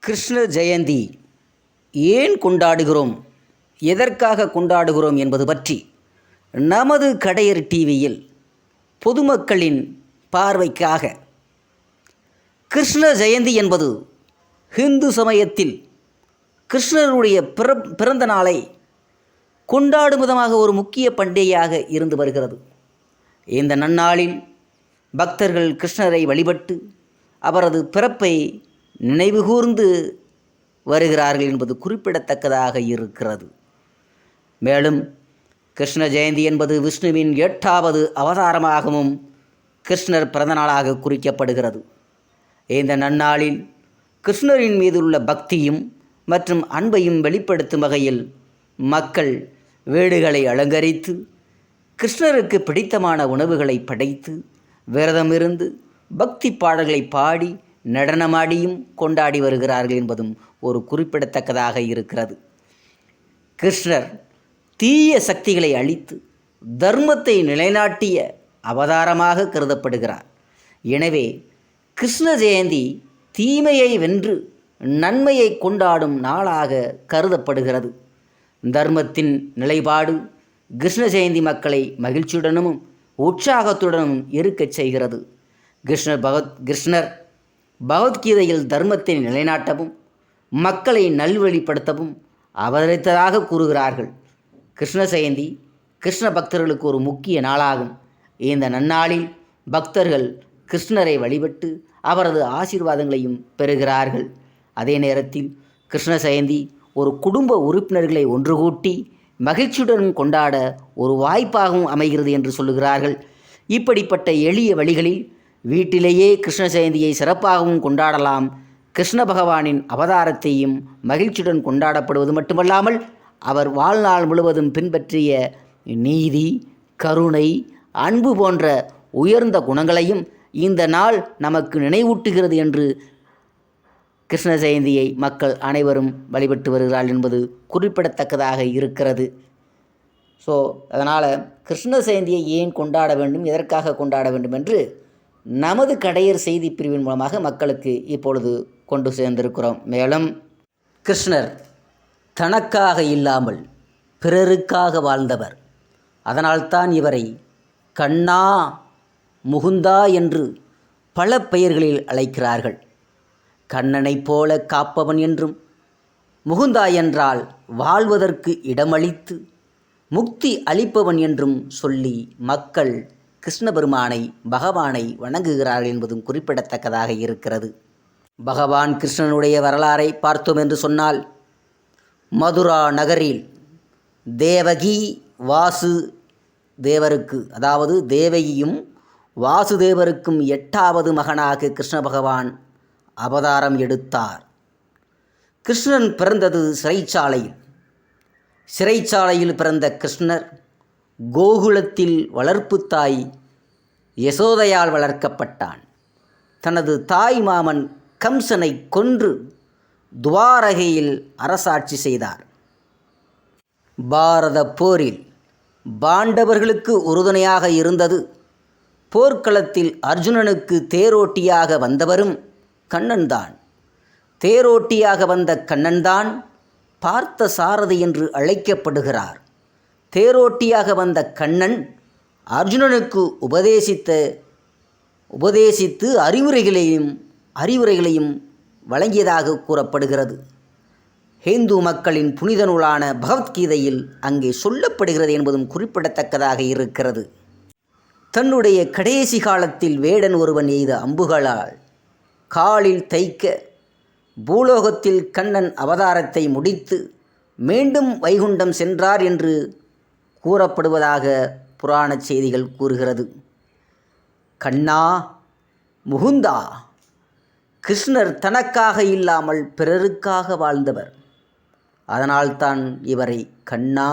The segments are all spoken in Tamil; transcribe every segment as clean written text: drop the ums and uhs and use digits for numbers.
கிருஷ்ண ஜெயந்தி ஏன் கொண்டாடுகிறோம், எதற்காக கொண்டாடுகிறோம் என்பது பற்றி நமது கடையர் டிவியில் பொதுமக்களின் பார்வைக்காக கிருஷ்ண ஜெயந்தி என்பது ஹிந்து சமயத்தில் கிருஷ்ணருடைய பிறந்த நாளை கொண்டாடும் விதமாக ஒரு முக்கிய பண்டிகையாக இருந்து வருகிறது. இந்த நன்னாளில் பக்தர்கள் கிருஷ்ணரை வழிபட்டு அவரது பிறப்பை நினைவுகூர்ந்து வருகிறார்கள் என்பது குறிப்பிடத்தக்கதாக இருக்கிறது. மேலும் கிருஷ்ண ஜெயந்தி என்பது விஷ்ணுவின் 8வது அவதாரமாகவும் கிருஷ்ணர் பிறந்தநாளாக குறிக்கப்படுகிறது. இந்த நன்னாளில் கிருஷ்ணரின் மீதுள்ள பக்தியும் மற்றும் அன்பையும் வெளிப்படுத்தும் வகையில் மக்கள் வீடுகளை அலங்கரித்து கிருஷ்ணருக்கு பிடித்தமான உணவுகளை படைத்து விரதமிருந்து பக்தி பாடல்களை பாடி நடனமாடியும் கொண்டாடி வருகிறார்கள் என்பதும் ஒரு குறிப்பிடத்தக்கதாக இருக்கிறது. கிருஷ்ணர் தீய சக்திகளை அழித்து தர்மத்தை நிலைநாட்டிய அவதாரமாக கருதப்படுகிறார். எனவே கிருஷ்ண ஜெயந்தி தீமையை வென்று நன்மையை கொண்டாடும் நாளாக கருதப்படுகிறது. தர்மத்தின் நிலைப்பாடு கிருஷ்ண ஜெயந்தி மக்களை மகிழ்ச்சியுடனும் உற்சாகத்துடனும் இருக்கச் செய்கிறது. கிருஷ்ணர் பகவத்கீதையில் தர்மத்தை நிலைநாட்டவும் மக்களை நல்வழிப்படுத்தவும் அவதரித்ததாக கூறுகிறார்கள். கிருஷ்ண ஜெயந்தி கிருஷ்ண பக்தர்களுக்கு ஒரு முக்கிய நாளாகும். இந்த நன்னாளில் பக்தர்கள் கிருஷ்ணரை வழிபட்டு அவரது ஆசீர்வாதங்களையும் பெறுகிறார்கள். அதே நேரத்தில் கிருஷ்ண ஜெயந்தி ஒரு குடும்ப உறுப்பினர்களை ஒன்று கூட்டி மகிழ்ச்சியுடன் கொண்டாட ஒரு வாய்ப்பாகவும் அமைகிறது என்று சொல்லுகிறார்கள். இப்படிப்பட்ட எளிய வழிகளில் வீட்டிலேயே கிருஷ்ண ஜெயந்தியை சிறப்பாகவும் கொண்டாடலாம். கிருஷ்ண பகவானின் அவதாரத்தையும் மகிழ்ச்சியுடன் கொண்டாடப்படுவது மட்டுமல்லாமல் அவர் வாழ்நாள் முழுவதும் பின்பற்றிய நீதி, கருணை, அன்பு போன்ற உயர்ந்த குணங்களையும் இந்த நாள் நமக்கு நினைவூட்டுகிறது என்று கிருஷ்ண ஜெயந்தியை மக்கள் அனைவரும் வழிபட்டு வருகிறார்கள் என்பது குறிப்பிடத்தக்கதாக இருக்கிறது. அதனால் கிருஷ்ண ஜெயந்தியை ஏன் கொண்டாட வேண்டும், எதற்காக கொண்டாட வேண்டும் என்று நமது கடையர் செய்தி பிரிவின் மூலமாக மக்களுக்கு இப்பொழுது கொண்டு சேர்ந்திருக்கிறோம். மேலும் கிருஷ்ணர் தனக்காக இல்லாமல் பிறருக்காக வாழ்ந்தவர். அதனால்தான் இவரை கண்ணா, முகுந்தா என்று பல பெயர்களில் அழைக்கிறார்கள். கண்ணனைப் போல காப்பவன் என்றும், முகுந்தா என்றால் வாழ்வதற்கு இடமளித்து முக்தி அளிப்பவன் என்றும் சொல்லி மக்கள் கிருஷ்ண பெருமானை, பகவானை வணங்குகிறார்கள் என்பதும் குறிப்பிடத்தக்கதாக இருக்கிறது. பகவான் கிருஷ்ணனுடைய வரலாறை பார்த்தோம் என்று சொன்னால், மதுரா நகரில் தேவகி வாசு தேவருக்கு, அதாவது தேவகியும் வாசுதேவருக்கும் 8வது மகனாக கிருஷ்ண பகவான் அவதாரம் எடுத்தார். கிருஷ்ணன் பிறந்தது சிறைச்சாலையில் பிறந்த கிருஷ்ணர் கோகுலத்தில் வளர்ப்பு தாய் யசோதையால் வளர்க்கப்பட்டான். தனது தாய் மாமன் கம்சனை கொன்று துவாரகையில் அரசாட்சி செய்தார். பாரத போரில் பாண்டவர்களுக்கு உறுதுணையாக இருந்தது. போர்க்களத்தில் அர்ஜுனனுக்கு தேரோட்டியாக வந்தவரும் கண்ணன்தான். தேரோட்டியாக வந்த கண்ணன்தான் பார்த்த சாரதி என்று அழைக்கப்படுகிறார். தேரோட்டியாக வந்த கண்ணன் அர்ஜுனனுக்கு உபதேசித்து அறிவுரைகளையும் வழங்கியதாக கூறப்படுகிறது. ஹிந்து மக்களின் புனித நூலான பகவத்கீதையில் அங்கே சொல்லப்படுகிறது என்பதும் குறிப்பிடத்தக்கதாக இருக்கிறது. தன்னுடைய கடைசி காலத்தில் வேடன் ஒருவன் எய்த அம்புகளால் காலில் தைக்க பூலோகத்தில் கண்ணன் அவதாரத்தை முடித்து மீண்டும் வைகுண்டம் சென்றார் என்று கூறப்படுவதாக புராண செய்திகள் கூறுகிறது. கண்ணா, முகுந்தா, கிருஷ்ணர் தனக்காக இல்லாமல் பிறருக்காக வாழ்ந்தவர். அதனால்தான் இவரை கண்ணா,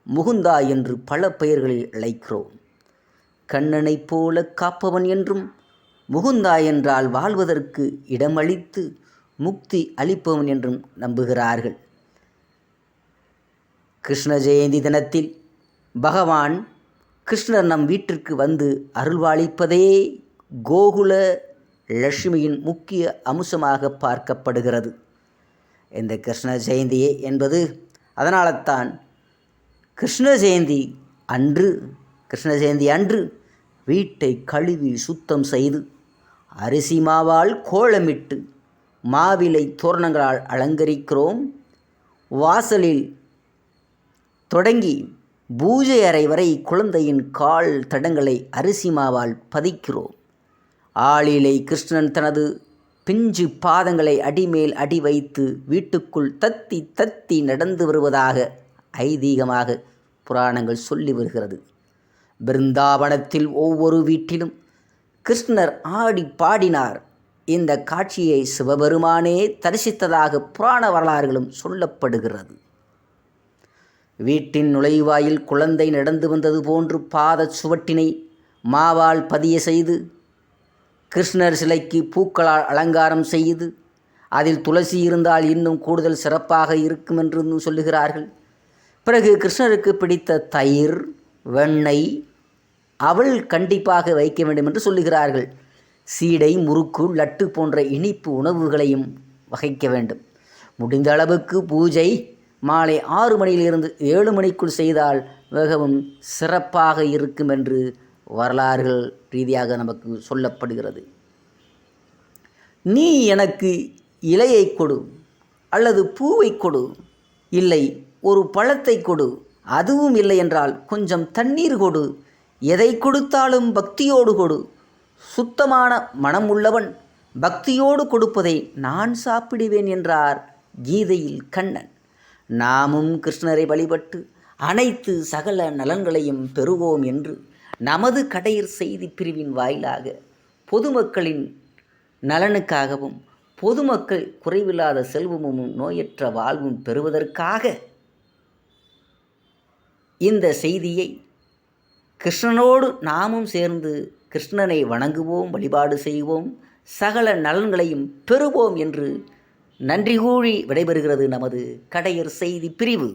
முகுந்தா என்று பல பெயர்களில் அழைக்கிறோம். கண்ணனைப் போல காப்பவன் என்றும், முகுந்தா என்றால் வாழ்வதற்கு இடமளித்து முக்தி அளிப்பவன் என்றும் நம்புகிறார்கள். கிருஷ்ண ஜெயந்தி தினத்தில் பகவான் கிருஷ்ணர் நம் வீட்டிற்கு வந்து அருள்வாளிப்பதே கோகுல லட்சுமியின் முக்கிய அம்சமாக பார்க்கப்படுகிறது. இந்த கிருஷ்ண ஜெயந்தி என்பது அதனால தான் கிருஷ்ண ஜெயந்தி அன்று வீட்டை கழுவி சுத்தம் செய்து அரிசி மாவால் கோலமிட்டு மாவிலை தோரணங்களால் அலங்கரிக்கிறோம். வாசலில் தொடங்கி பூஜை அறை வரை குழந்தையின் கால் தடங்களை அரிசி மாவால் பதிக்கிறோம். ஆளிலை கிருஷ்ணன் தனது பிஞ்சு பாதங்களை அடிமேல் அடி வைத்து வீட்டுக்குள் தத்தி தத்தி நடந்து வருவதாக ஐதீகமாக புராணங்கள் சொல்லி வருகிறது. பிருந்தாவனத்தில் ஒவ்வொரு வீட்டிலும் கிருஷ்ணர் ஆடி பாடினார். இந்த காட்சியை சிவபெருமானே தரிசித்ததாக புராண வரலாறுகளும் சொல்லப்படுகிறது. வீட்டின் நுழைவாயில் குழந்தை நடந்து வந்தது போன்று பாத சுவட்டினை மாவால் பதிய செய்து கிருஷ்ணர் சிலைக்கு பூக்களால் அலங்காரம் செய்து அதில் துளசி இருந்தால் இன்னும் கூடுதல் சிறப்பாக இருக்கும் என்று சொல்லுகிறார்கள். பிறகு கிருஷ்ணருக்கு பிடித்த தயிர், வெண்ணெய், அவள் கண்டிப்பாக வைக்க வேண்டும் என்று சொல்லுகிறார்கள். சீடை, முறுக்கு, லட்டு போன்ற இனிப்பு உணவுகளையும் வகைக்க வேண்டும். முடிந்த அளவுக்கு பூஜை மாலை 6 மணியிலிருந்து 7 மணிக்குள் செய்தால் மிகவும் சிறப்பாக இருக்கும் என்று வரலாறுகள் ரீதியாக நமக்கு சொல்லப்படுகிறது. நீ எனக்கு இலையை கொடு அல்லது பூவை கொடு, இல்லை ஒரு பழத்தை கொடு, அதுவும் இல்லை என்றால் கொஞ்சம் தண்ணீர் கொடு, எதை கொடுத்தாலும் பக்தியோடு கொடு. சுத்தமான மனம் உள்ளவன் பக்தியோடு கொடுப்பதை நான் சாப்பிடுவேன் என்றார் கீதையில் கண்ணன். நாமும் கிருஷ்ணரை வழிபட்டு அனைத்து சகல நலன்களையும் பெறுவோம் என்று நமது கடையர் செய்தி பிரிவின் வாயிலாக பொதுமக்களின் நலனுக்காகவும் பொதுமக்கள் குறைவில்லாத செல்வமும் நோயற்ற வாழ்வும் பெறுவதற்காக இந்த செய்தியை கிருஷ்ணனோடு நாமும் சேர்ந்து கிருஷ்ணனை வணங்குவோம், வழிபாடு செய்வோம், சகல நலன்களையும் பெறுவோம் என்று நன்றி கூறி விடைபெறுகிறது நமது கடையர் செய்தி பிரிவு.